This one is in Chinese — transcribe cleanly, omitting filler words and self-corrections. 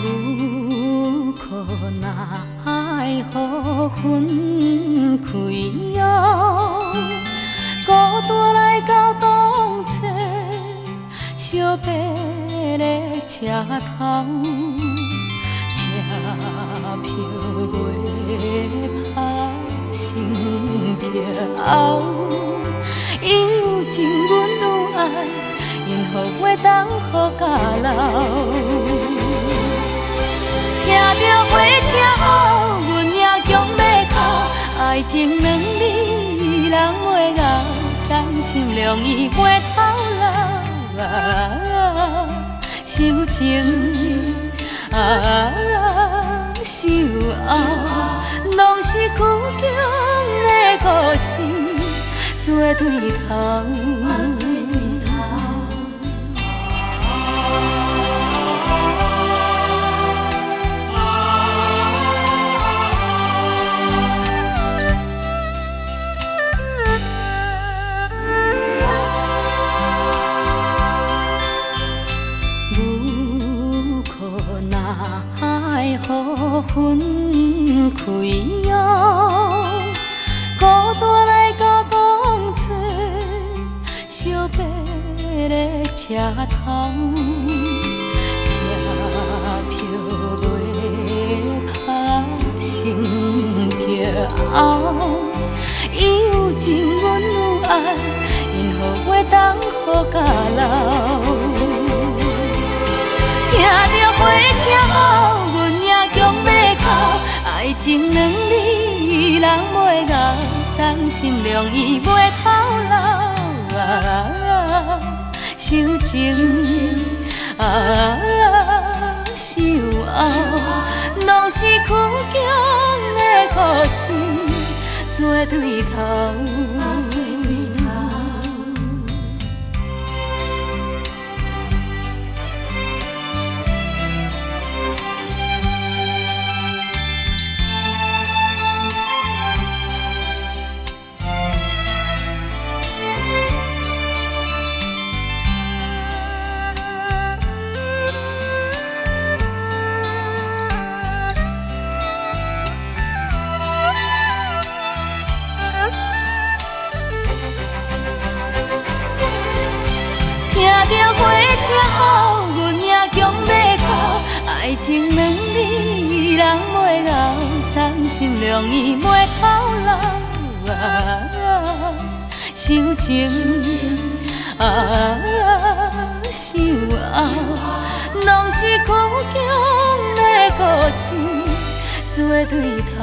无可奈何分开后，孤单来到东侧，小白的车头，车票袂拍心桥，有情阮有爱，因何会当好甲老？听着火车后，阮也强要哭，爱情两字人袂熬，伤心容易袂透老啊，受情受后，拢是苦强的故事做对头。奈何分开后，孤单来到公车，小白的车头，车票袂拍心桥，有情阮有爱，因何会当好甲老？听着火车后，阮也强要哭，爱情两字人袂熬，伤心容易袂透老啊，受情受后，拢是苦强的故事做对头。听着火车后，阮也强要哭，爱情两字人袂熬，伤心容易袂透老啊，受情受后，拢是苦强的故事做对头。